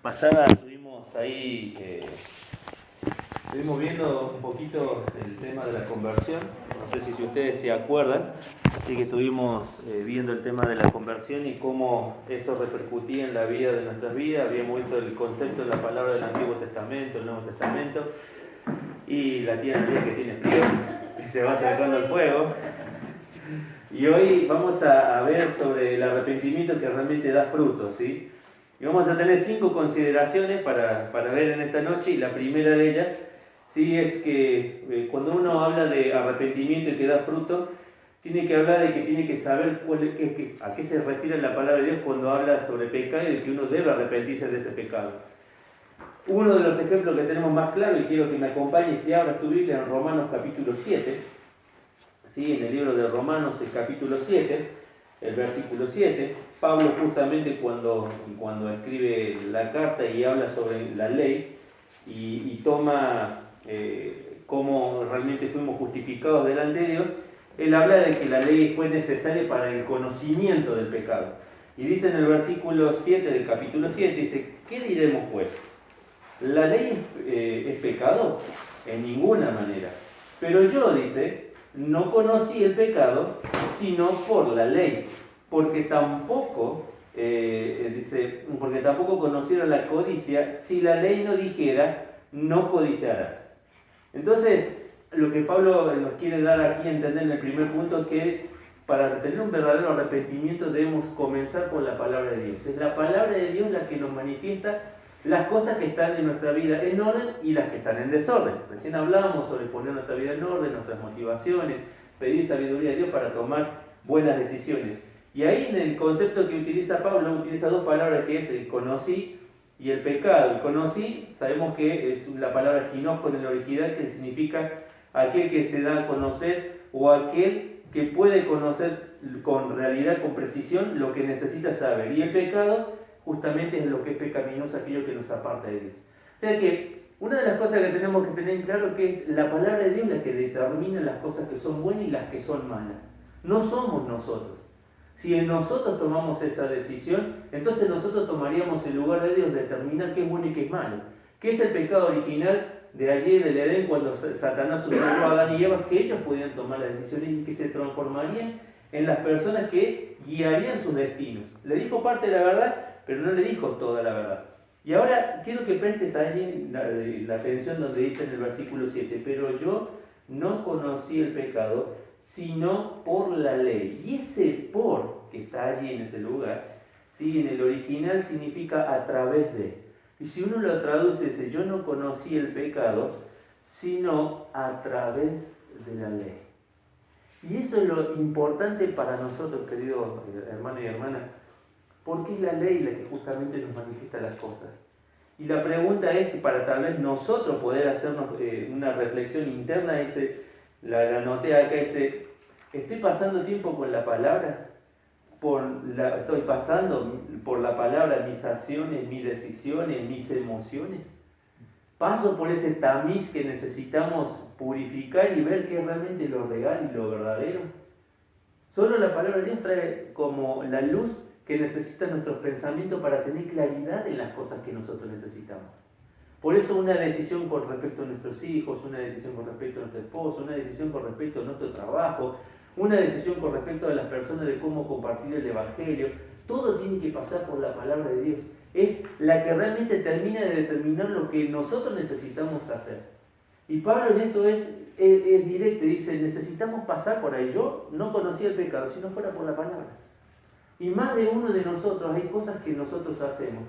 pasada estuvimos viendo un poquito el tema de la conversión. No sé si ustedes se acuerdan, así que estuvimos viendo el tema de la conversión y cómo eso repercutía en la vida de nuestras vidas. Habíamos visto el concepto de la palabra del Antiguo Testamento, el Nuevo Testamento, y la tía María que tiene frío y se va acercando al fuego. Y hoy vamos a ver sobre el arrepentimiento que realmente da frutos, ¿sí? Y vamos a tener 5 consideraciones para ver en esta noche, y la primera de ellas, sí, es que cuando uno habla de arrepentimiento y que da fruto, tiene que hablar de que tiene que saber a qué se refiere la palabra de Dios cuando habla sobre pecado y de que uno debe arrepentirse de ese pecado. Uno de los ejemplos que tenemos más claro, y quiero que me acompañes si abras tu Biblia en Romanos capítulo 7, ¿sí? En el libro de Romanos, el capítulo 7, el versículo 7, Pablo justamente cuando escribe la carta y habla sobre la ley y toma cómo realmente fuimos justificados delante de Dios, él habla de que la ley fue necesaria para el conocimiento del pecado. Y dice en el versículo 7 del capítulo 7, dice, ¿qué diremos pues? ¿La ley es pecado? En ninguna manera. Pero yo, dice, no conocí el pecado sino por la ley, porque tampoco conocieron la codicia si la ley no dijera no codiciarás. Entonces, lo que Pablo nos quiere dar aquí a entender en el primer punto es que para tener un verdadero arrepentimiento debemos comenzar por la palabra de Dios. Es la palabra de Dios la que nos manifiesta las cosas que están en nuestra vida en orden y las que están en desorden. Recién hablábamos sobre poner nuestra vida en orden, nuestras motivaciones, pedir sabiduría a Dios para tomar buenas decisiones. Y ahí en el concepto que utiliza Pablo, utiliza dos palabras que es el conocí y el pecado. El conocí, sabemos que es la palabra ginosco en el original, que significa aquel que se da a conocer o aquel que puede conocer con realidad, con precisión, lo que necesita saber. Y el pecado justamente es lo que es pecaminoso, aquello que nos aparta de Dios. O sea que una de las cosas que tenemos que tener claro que es la palabra de Dios la que determina las cosas que son buenas y las que son malas. No somos nosotros. Si en nosotros tomamos esa decisión, entonces nosotros tomaríamos el lugar de Dios de determinar qué es bueno y qué es malo. ¿Qué es el pecado original de allí del Edén cuando Satanás usó a Adán y Eva? Que ellos podían tomar las decisiones y que se transformarían en las personas que guiarían sus destinos. Le dijo parte de la verdad, pero no le dijo toda la verdad. Y ahora quiero que prestes allí la atención donde dice en el versículo 7, pero yo no conocí el pecado sino por la ley. Y ese por que está allí en ese lugar, ¿sí? En el original significa a través de. Y si uno lo traduce, dice, yo no conocí el pecado sino a través de la ley. Y eso es lo importante para nosotros, queridos hermanos y hermanas, porque es la ley la que justamente nos manifiesta las cosas. Y la pregunta es que para tal vez nosotros poder hacernos una reflexión interna, la anoté acá, dice, ¿estoy pasando tiempo con la palabra? ¿Estoy pasando por la palabra mis acciones, mis decisiones, mis emociones? ¿Paso por ese tamiz que necesitamos purificar y ver qué es realmente lo real y lo verdadero? Solo la palabra de Dios trae como la luz que necesitan nuestros pensamientos para tener claridad en las cosas que nosotros necesitamos. Por eso una decisión con respecto a nuestros hijos, una decisión con respecto a nuestro esposo, una decisión con respecto a nuestro trabajo, una decisión con respecto a las personas de cómo compartir el Evangelio, todo tiene que pasar por la palabra de Dios. Es la que realmente termina de determinar lo que nosotros necesitamos hacer. Y Pablo en esto es directo, dice, necesitamos pasar por ahí. Yo no conocía el pecado si no fuera por la palabra. Y más de uno de nosotros hay cosas que nosotros hacemos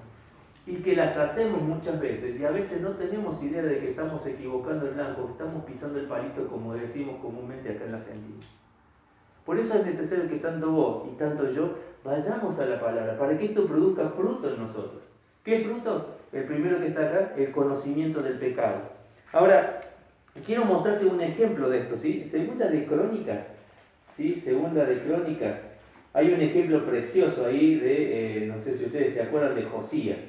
y que las hacemos muchas veces y a veces no tenemos idea de que estamos equivocando el blanco, que estamos pisando el palito, como decimos comúnmente acá en la Argentina. Por eso es necesario que tanto vos y tanto yo vayamos a la palabra, para que esto produzca fruto en nosotros. ¿Qué fruto? El primero que está acá, el conocimiento del pecado. Ahora, quiero mostrarte un ejemplo de esto, ¿sí? Segunda de Crónicas, ¿sí? Segunda de Crónicas. Hay un ejemplo precioso ahí de, no sé si ustedes se acuerdan de Josías,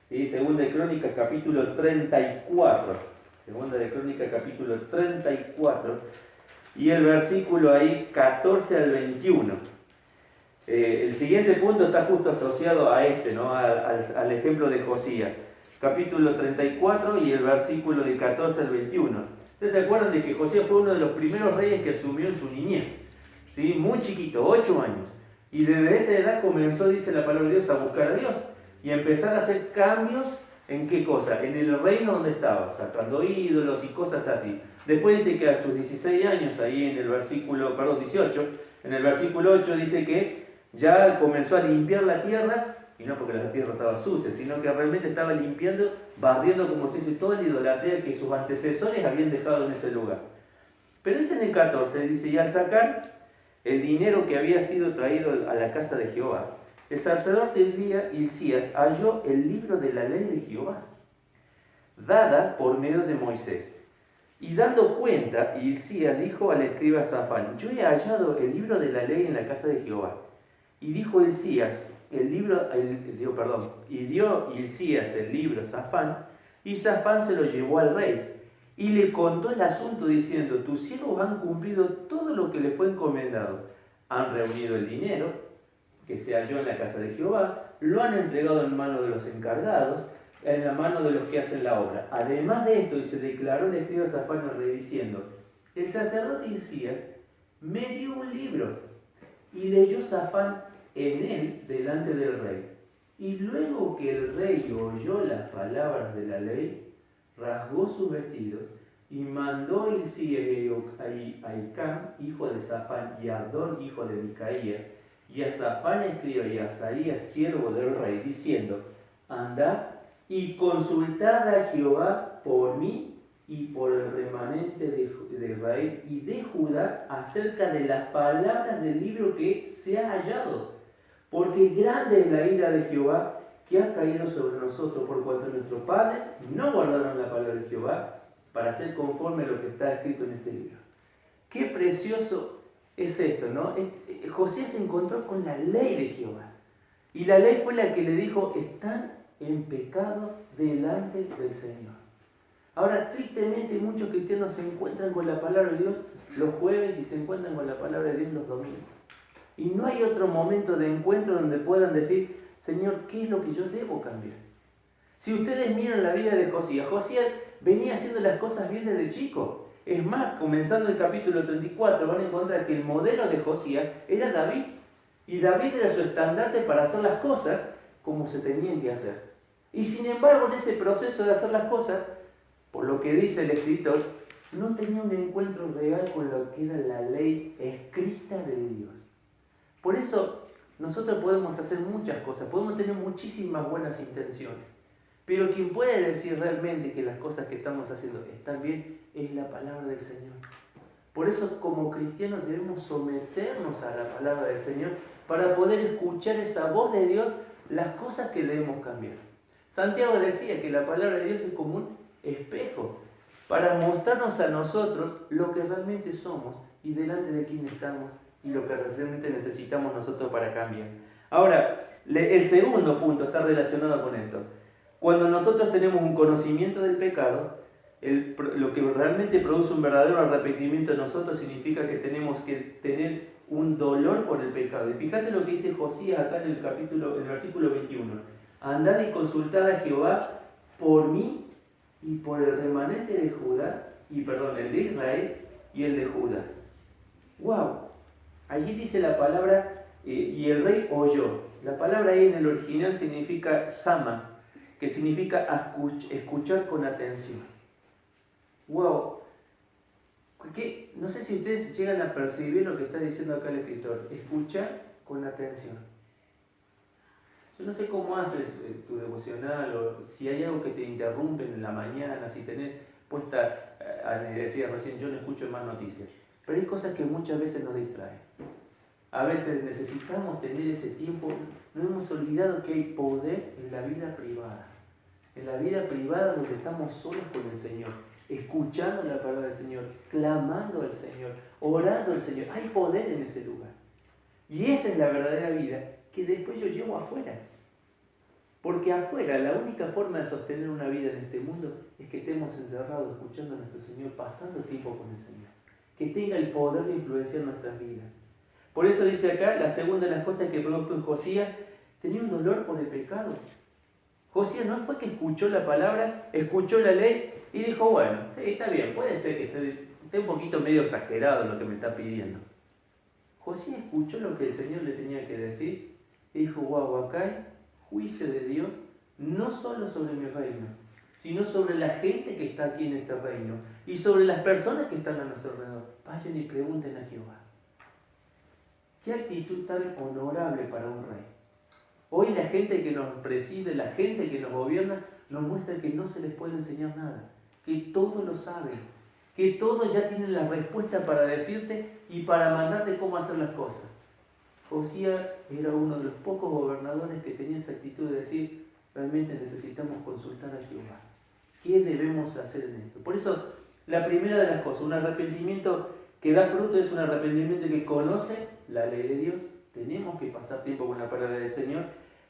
¿sí? Segunda de Crónicas capítulo 34. Segunda de Crónicas capítulo 34. Y el versículo ahí 14 al 21. El siguiente punto está justo asociado a este, ¿no? Al ejemplo de Josías. Capítulo 34 y el versículo de 14 al 21. ¿Ustedes se acuerdan de que Josías fue uno de los primeros reyes que asumió en su niñez? ¿Sí? Muy chiquito, 8 años. Y desde esa edad comenzó, dice la palabra de Dios, a buscar a Dios. Y a empezar a hacer cambios, ¿en qué cosa? En el reino donde estaba, sacando ídolos y cosas así. Después dice que a sus 16 años, ahí en el versículo, 18, en el versículo 8 dice que ya comenzó a limpiar la tierra, y no porque la tierra estaba sucia, sino que realmente estaba limpiando, barriendo, como se dice, toda la idolatría que sus antecesores habían dejado en ese lugar. Pero es en el 14, dice, y al sacar el dinero que había sido traído a la casa de Jehová, el sacerdote Hilcías halló el libro de la ley de Jehová, dada por medio de Moisés. Y dando cuenta, Hilcías dijo al escriba Safán, yo he hallado el libro de la ley en la casa de Jehová. Y dijo Hilcías, y dio Hilcías el libro a Safán, y Safán se lo llevó al rey. Y le contó el asunto diciendo, tus siervos han cumplido todo lo que les fue encomendado. Han reunido el dinero que se halló en la casa de Jehová, lo han entregado en manos de los encargados, en la mano de los que hacen la obra. Además de esto, y se declaró el escriba Safán al rey diciendo, el sacerdote Hilcías me dio un libro, y leyó Safán en él delante del rey. Y luego que el rey oyó las palabras de la ley, rasgó sus vestidos y mandó Hilcías a Hicam, hijo de Safán, y a Adón, hijo de Micaías, y a Safán escriba y a Asaías, siervo del rey, diciendo, andad y consultad a Jehová por mí y por el remanente de Israel y de Judá acerca de las palabras del libro que se ha hallado, porque grande es la ira de Jehová que ha caído sobre nosotros, por cuanto nuestros padres no guardaron la palabra de Jehová para hacer conforme a lo que está escrito en este libro. Qué precioso es esto, ¿no? Josías se encontró con la ley de Jehová. Y la ley fue la que le dijo, están en pecado delante del Señor. Ahora, tristemente, muchos cristianos se encuentran con la palabra de Dios los jueves y se encuentran con la palabra de Dios los domingos. Y no hay otro momento de encuentro donde puedan decir, Señor, ¿qué es lo que yo debo cambiar? Si ustedes miran la vida de Josías, Josías venía haciendo las cosas bien desde chico. Es más, comenzando el capítulo 34, van a encontrar que el modelo de Josías era David. Y David era su estandarte para hacer las cosas como se tenían que hacer. Y sin embargo, en ese proceso de hacer las cosas, por lo que dice el escritor, no tenía un encuentro real con lo que era la ley escrita de Dios. Por eso, nosotros podemos hacer muchas cosas, podemos tener muchísimas buenas intenciones, pero quien puede decir realmente que las cosas que estamos haciendo están bien es la palabra del Señor. Por eso, como cristianos, debemos someternos a la palabra del Señor para poder escuchar esa voz de Dios, las cosas que debemos cambiar. Santiago decía que la palabra de Dios es como un espejo para mostrarnos a nosotros lo que realmente somos y delante de quién estamos y lo que realmente necesitamos nosotros para cambiar. Ahora, el segundo punto está relacionado con esto. Cuando nosotros tenemos un conocimiento del pecado, lo que realmente produce un verdadero arrepentimiento en nosotros significa que tenemos que tener un dolor por el pecado. Y fíjate lo que dice Josías acá en el versículo 21. Andad y consultad a Jehová por mí y por el remanente de Judá, el de Israel y el de Judá. ¡Wow! Allí dice la palabra, y el rey oyó. La palabra ahí en el original significa sama, que significa escuchar con atención. ¡Wow! No sé si ustedes llegan a percibir lo que está diciendo acá el escritor. Escuchar con atención. Yo no sé cómo haces tu devocional o si hay algo que te interrumpe en la mañana, si tenés puesta, decía recién, yo no escucho más noticias. Pero hay cosas que muchas veces nos distraen. A veces necesitamos tener ese tiempo. No hemos olvidado que hay poder en la vida privada. En la vida privada donde estamos solos con el Señor, escuchando la palabra del Señor, clamando al Señor, orando al Señor. Hay poder en ese lugar. Y esa es la verdadera vida que después yo llevo afuera. Porque afuera la única forma de sostener una vida en este mundo es que estemos encerrados escuchando a nuestro Señor, pasando tiempo con el Señor. Que tenga el poder de influenciar nuestras vidas. Por eso dice acá, la segunda de las cosas que produjo en Josías, tenía un dolor por el pecado. Josías no fue que escuchó la palabra, escuchó la ley y dijo, bueno, sí, está bien, puede ser que esté un poquito medio exagerado lo que me está pidiendo. Josías escuchó lo que el Señor le tenía que decir y dijo, wow, acá hay juicio de Dios, no solo sobre mi reino, sino sobre la gente que está aquí en este reino y sobre las personas que están a nuestro alrededor. Vayan y pregunten a Jehová. ¿Qué actitud tan honorable para un rey? Hoy la gente que nos preside, la gente que nos gobierna, nos muestra que no se les puede enseñar nada, que todo lo saben, que todos ya tienen la respuesta para decirte y para mandarte cómo hacer las cosas. Josías era uno de los pocos gobernadores que tenía esa actitud de decir, realmente necesitamos consultar a Jehová. ¿Qué debemos hacer en esto? Por eso, la primera de las cosas, un arrepentimiento que da fruto es un arrepentimiento que conoce la ley de Dios. Tenemos que pasar tiempo con la palabra del Señor.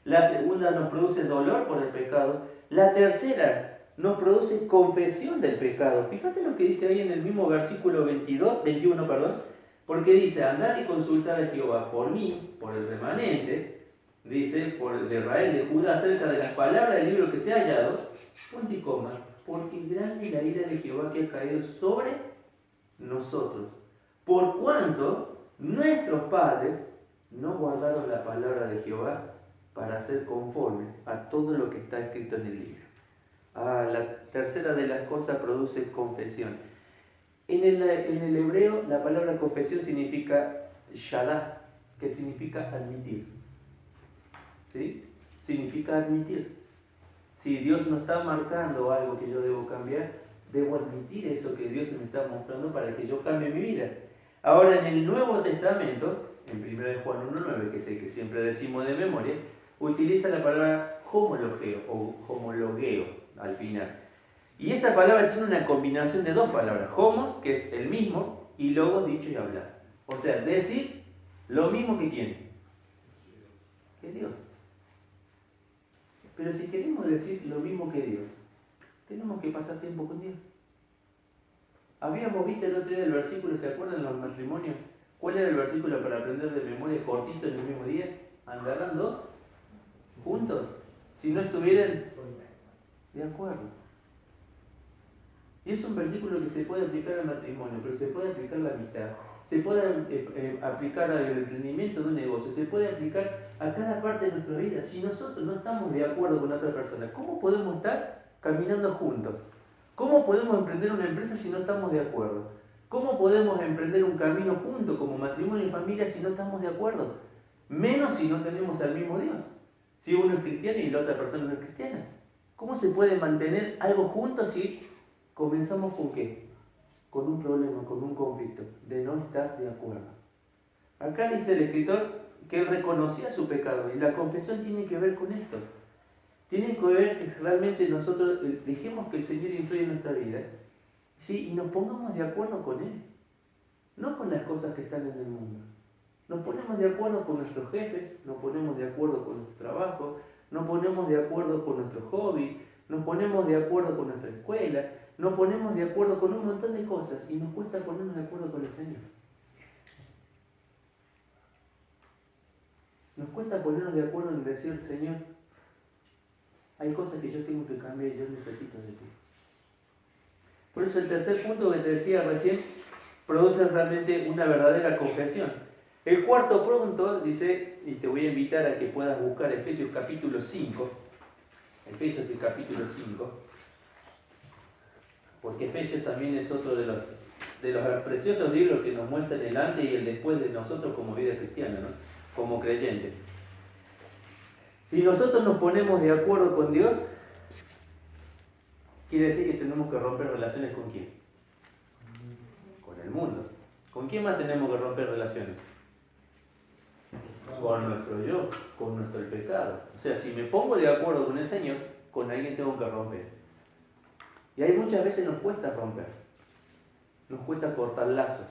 La segunda nos produce dolor por el pecado. La tercera nos produce confesión del pecado. Fíjate lo que dice ahí en el mismo versículo 21, porque dice, andad y consultad a Jehová por mí, por el remanente, dice, por de Israel, de Judá, acerca de las palabras del libro que se ha hallado, punto y coma, porque grande es la ira de Jehová que ha caído sobre nosotros, por cuanto nuestros padres no guardaron la palabra de Jehová para ser conforme a todo lo que está escrito en el libro. La tercera de las cosas produce confesión. En el hebreo la palabra confesión significa shadah, que significa admitir. ¿Sí? Significa admitir. Si Dios nos está marcando algo que yo debo cambiar, debo admitir eso que Dios me está mostrando para que yo cambie mi vida. Ahora en el Nuevo Testamento, en 1 Juan 1.9, que es el que siempre decimos de memoria, utiliza la palabra homologeo o homologueo al final. Y esa palabra tiene una combinación de dos palabras, homos, que es el mismo, y logos, dicho y hablar. O sea, decir lo mismo que quién, que Dios. Pero si queremos decir lo mismo que Dios, tenemos que pasar tiempo con Dios. Habíamos visto el otro día el versículo, ¿se acuerdan de los matrimonios? ¿Cuál era el versículo para aprender de memoria cortito en el mismo día? ¿Andarán dos juntos? Si no estuvieran de acuerdo. Y es un versículo que se puede aplicar al matrimonio, pero se puede aplicar a la amistad, se puede aplicar al emprendimiento de un negocio, se puede aplicar a cada parte de nuestra vida. Si nosotros no estamos de acuerdo con otra persona, ¿cómo podemos estar caminando juntos? ¿Cómo podemos emprender una empresa si no estamos de acuerdo? ¿Cómo podemos emprender un camino juntos como matrimonio y familia si no estamos de acuerdo? Menos si no tenemos al mismo Dios. Si uno es cristiano y la otra persona no es cristiana. ¿Cómo se puede mantener algo juntos si comenzamos con qué? Con un problema, con un conflicto, de no estar de acuerdo. Acá dice el escritor que él reconocía su pecado y la confesión tiene que ver con esto. Tiene que ver que realmente nosotros dejemos que el Señor influya en nuestra vida, ¿sí? Y nos pongamos de acuerdo con Él, no con las cosas que están en el mundo. Nos ponemos de acuerdo con nuestros jefes, nos ponemos de acuerdo con nuestro trabajo, nos ponemos de acuerdo con nuestro hobby, nos ponemos de acuerdo con nuestra escuela, nos ponemos de acuerdo con un montón de cosas y nos cuesta ponernos de acuerdo con el Señor. Nos cuesta ponernos de acuerdo en decir, Señor, hay cosas que yo tengo que cambiar y yo necesito de ti. Por eso el tercer punto que te decía recién produce realmente una verdadera confesión. El cuarto punto dice, y te voy a invitar a que puedas buscar Efesios capítulo 5, Efesios el capítulo 5, porque Efesios también es otro de los preciosos libros que nos muestran el antes y el después de nosotros como vida cristiana, ¿no? Como creyentes. Si nosotros nos ponemos de acuerdo con Dios, quiere decir que tenemos que romper relaciones con quién? Con el mundo. ¿Con quién más tenemos que romper relaciones? Con nuestro yo, con nuestro pecado. O sea, si me pongo de acuerdo con el Señor, con alguien tengo que romper. Y hay muchas veces nos cuesta romper. Nos cuesta cortar lazos.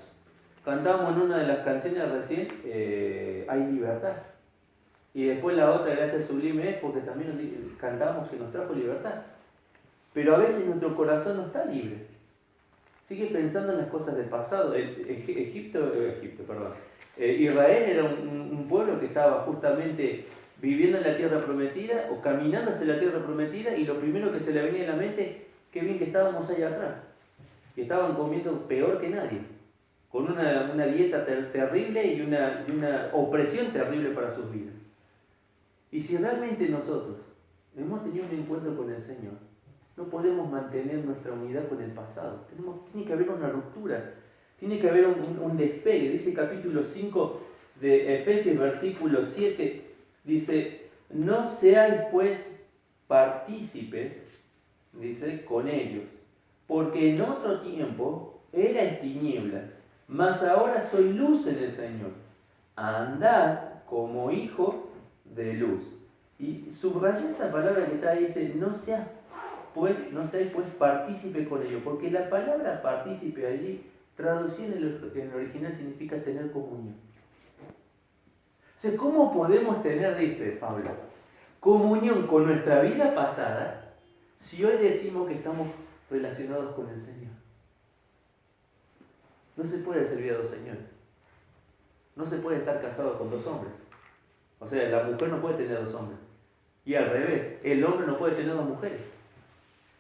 Cantábamos en una de las canciones recién, Hay libertad. Y después la otra, Gracia Sublime es, porque también cantamos que nos trajo libertad. Pero a veces nuestro corazón no está libre. Sigue pensando en las cosas del pasado. Israel era un pueblo que estaba justamente viviendo en la tierra prometida o caminando hacia la tierra prometida, y lo primero que se le venía a la mente, qué bien que estábamos allá atrás. Y estaban comiendo peor que nadie, con una dieta terrible y una opresión terrible para sus vidas. Y si realmente nosotros hemos tenido un encuentro con el Señor, no podemos mantener nuestra unidad con el pasado. Tiene que haber una ruptura, tiene que haber un despegue. Dice capítulo 5 de Efesios, versículo 7, dice, no seáis pues partícipes, dice, con ellos, porque en otro tiempo erais tinieblas, mas ahora soy luz en el Señor. Andad como hijos de luz. Y subraya esa palabra que está ahí, dice, no seáis pues partícipe con ellos, porque la palabra partícipe allí, traducida en el original, significa tener comunión. O sea, ¿cómo podemos tener, dice Pablo, comunión con nuestra vida pasada si hoy decimos que estamos relacionados con el Señor? No se puede servir a dos señores. No se puede estar casado con dos hombres. O sea, la mujer no puede tener dos hombres. Y al revés, el hombre no puede tener dos mujeres.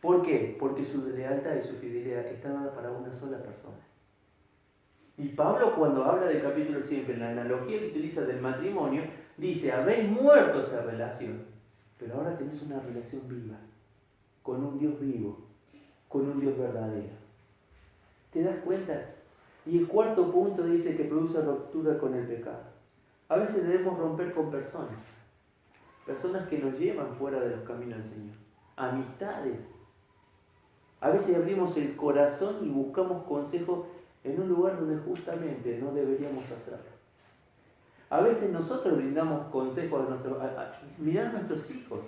¿Por qué? Porque su lealtad y su fidelidad está dada para una sola persona. Y Pablo, cuando habla del capítulo 100, en la analogía que utiliza del matrimonio, dice, habéis muerto esa relación, pero ahora tenés una relación viva, con un Dios vivo, con un Dios verdadero. ¿Te das cuenta? Y el cuarto punto dice que produce ruptura con el pecado. A veces debemos romper con personas que nos llevan fuera de los caminos del Señor, amistades. A veces abrimos el corazón y buscamos consejos en un lugar donde justamente no deberíamos hacerlo. A veces nosotros brindamos consejos mirar a nuestros hijos.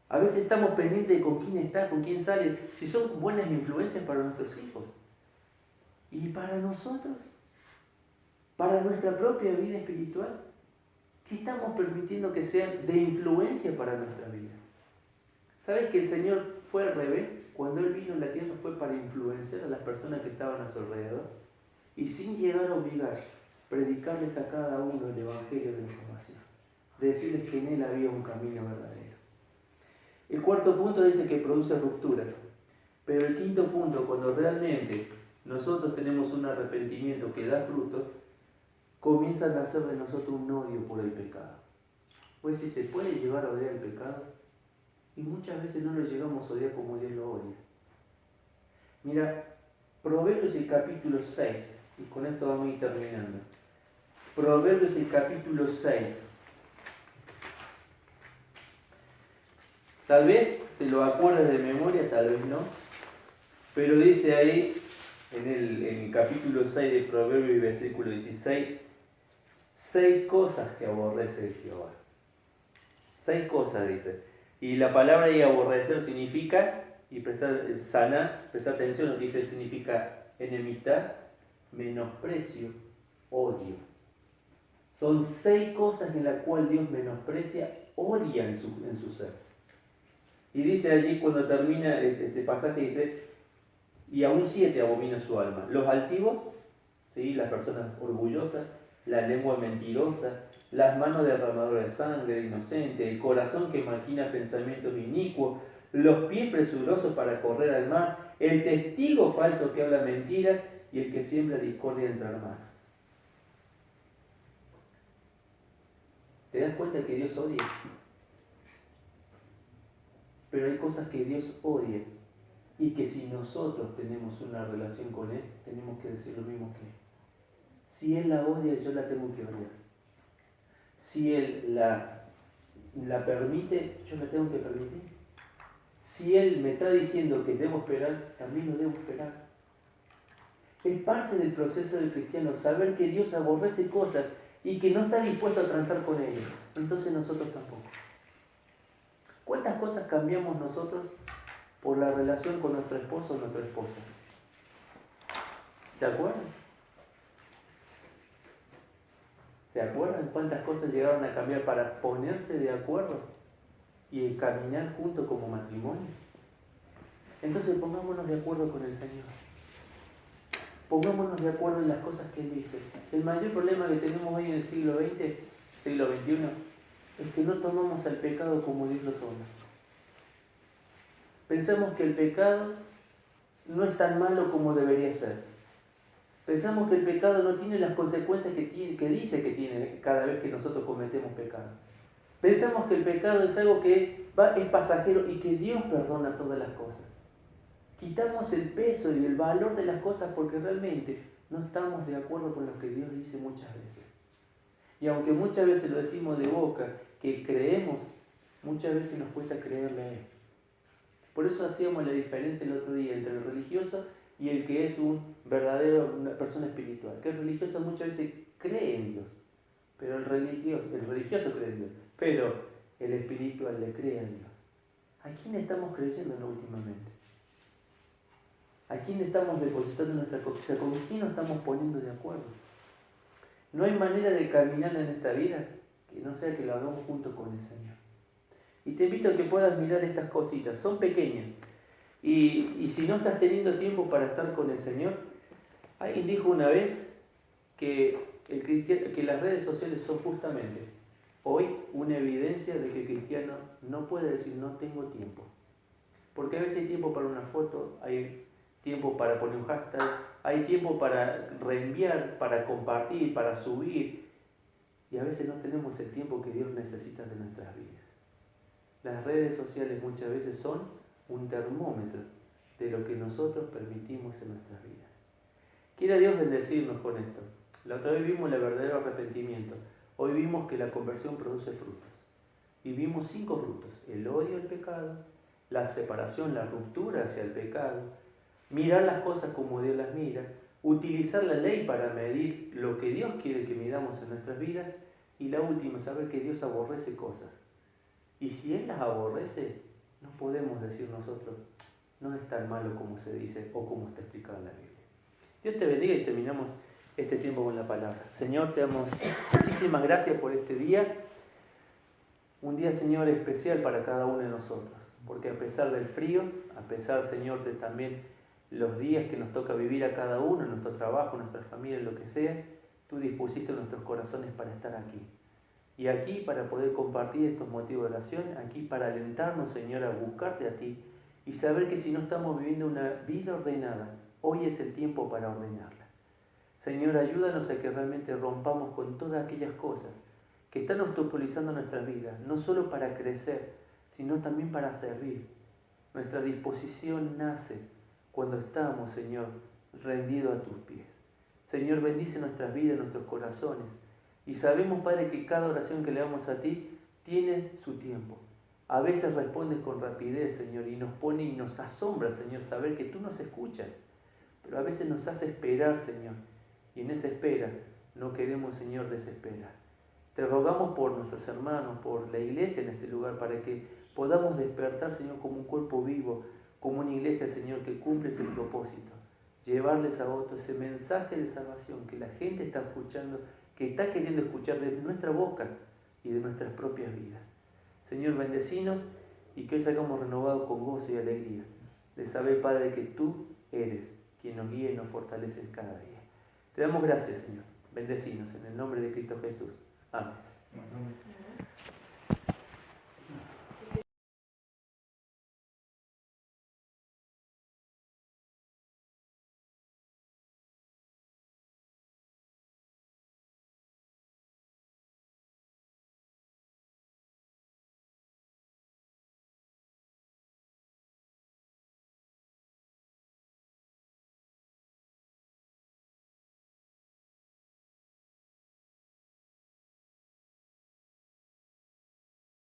A veces estamos pendientes de con quién está, con quién sale, si son buenas influencias para nuestros hijos. Y para nosotros, para nuestra propia vida espiritual, ¿qué estamos permitiendo que sean de influencia para nuestra vida? ¿Sabes que el Señor fue al revés? Cuando Él vino a la tierra fue para influenciar a las personas que estaban a su alrededor y sin llegar a obligar, predicarles a cada uno el Evangelio de la salvación, de decirles que en Él había un camino verdadero. El cuarto punto dice que produce ruptura, pero el quinto punto, cuando realmente nosotros tenemos un arrepentimiento que da frutos, comienza a nacer de nosotros un odio por el pecado. Pues si se puede llegar a odiar el pecado, y muchas veces no lo llegamos a odiar como Dios lo odia. Mira, Proverbios el capítulo 6, y con esto vamos a ir terminando. Proverbios el capítulo 6. Tal vez te lo acuerdas de memoria, tal vez no, pero dice ahí, en el capítulo 6 de Proverbios, versículo 16, 6 cosas que aborrece de Jehová. 6 cosas dice. Y la palabra ahí aborrecer significa, y prestar atención a lo que dice, significa enemistad, menosprecio, odio. Son 6 cosas en las cuales Dios menosprecia, odia en su ser. Y dice allí, cuando termina este pasaje, dice, y aún 7 abomina su alma. Los altivos, ¿sí? Las personas orgullosas, la lengua mentirosa, las manos derramadoras de sangre, inocente, el corazón que maquina pensamientos inicuos, los pies presurosos para correr al mar, el testigo falso que habla mentiras y el que siembra discordia entre hermanos. ¿Te das cuenta que Dios odia? Pero hay cosas que Dios odia y que si nosotros tenemos una relación con Él, tenemos que decir lo mismo que Él. Si Él la odia, yo la tengo que odiar. Si Él la permite, yo la tengo que permitir. Si Él me está diciendo que debo esperar, también lo debo esperar. Es parte del proceso del cristiano saber que Dios aborrece cosas y que no está dispuesto a transar con ellos. Entonces nosotros tampoco. ¿Cuántas cosas cambiamos nosotros por la relación con nuestro esposo o nuestra esposa? ¿Se acuerdan? ¿Se acuerdan cuántas cosas llegaron a cambiar para ponerse de acuerdo y caminar juntos como matrimonio? Entonces pongámonos de acuerdo con el Señor. Pongámonos de acuerdo en las cosas que Él dice. El mayor problema que tenemos hoy en el siglo XX, siglo XXI, es que no tomamos al pecado como Dios lo toma. Pensamos que el pecado no es tan malo como debería ser. Pensamos que el pecado no tiene las consecuencias que dice que tiene cada vez que nosotros cometemos pecado. Pensamos que el pecado es algo que es pasajero y que Dios perdona todas las cosas. Quitamos el peso y el valor de las cosas porque realmente no estamos de acuerdo con lo que Dios dice muchas veces. Y aunque muchas veces lo decimos de boca, que creemos, muchas veces nos cuesta creerle a Él. Por eso hacíamos la diferencia el otro día entre el religioso y el que es una persona espiritual. Que el religioso muchas veces cree en Dios, pero el religioso cree en Dios, pero el espiritual le cree a Dios. ¿A quién estamos creyendo últimamente? ¿A quién estamos depositando nuestra confianza? ¿Con quién nos estamos poniendo de acuerdo? No hay manera de caminar en esta vida que no sea que lo hagamos junto con el Señor. Y te invito a que puedas mirar estas cositas, son pequeñas. Y si no estás teniendo tiempo para estar con el Señor, alguien dijo una vez que las redes sociales son justamente hoy una evidencia de que el cristiano no puede decir no tengo tiempo. Porque a veces hay tiempo para una foto, hay tiempo para poner un hashtag, hay tiempo para reenviar, para compartir, para subir. Y a veces no tenemos el tiempo que Dios necesita de nuestras vidas. Las redes sociales muchas veces son un termómetro de lo que nosotros permitimos en nuestras vidas. Quiera Dios bendecirnos con esto. La otra vez vimos el verdadero arrepentimiento. Hoy vimos que la conversión produce frutos. Y vimos 5 frutos. El odio al pecado, la separación, la ruptura hacia el pecado, mirar las cosas como Dios las mira, utilizar la ley para medir lo que Dios quiere que midamos en nuestras vidas, y la última, saber que Dios aborrece cosas. Y si Él las aborrece, no podemos decir nosotros, no es tan malo como se dice o como está explicado en la Biblia. Dios te bendiga y terminamos este tiempo con la palabra. Señor, te damos muchísimas gracias por este día. Un día, Señor, especial para cada uno de nosotros. Porque a pesar del frío, a pesar, Señor, de también los días que nos toca vivir a cada uno, en nuestro trabajo, en nuestra familia, lo que sea, tú dispusiste nuestros corazones para estar aquí. Y aquí para poder compartir estos motivos de oración, aquí para alentarnos, Señor, a buscarte a ti y saber que si no estamos viviendo una vida ordenada, hoy es el tiempo para ordenarla. Señor, ayúdanos a que realmente rompamos con todas aquellas cosas que están obstaculizando nuestras vidas, no solo para crecer, sino también para servir. Nuestra disposición nace cuando estamos, Señor, rendidos a tus pies. Señor, bendice nuestras vidas, nuestros corazones. Y sabemos, Padre, que cada oración que le damos a ti tiene su tiempo. A veces respondes con rapidez, Señor, y nos pone y nos asombra, Señor, saber que tú nos escuchas. Pero a veces nos hace esperar, Señor. Y en esa espera no queremos, Señor, desesperar. Te rogamos por nuestros hermanos, por la iglesia en este lugar, para que podamos despertar, Señor, como un cuerpo vivo, como una iglesia, Señor, que cumple su propósito. Llevarles a otros ese mensaje de salvación que la gente está escuchando, que está queriendo escuchar de nuestra boca y de nuestras propias vidas. Señor, bendecinos y que hoy salgamos renovados con gozo y alegría de saber, Padre, que tú eres quien nos guía y nos fortalece cada día. Te damos gracias, Señor. Bendecinos en el nombre de Cristo Jesús. Amén.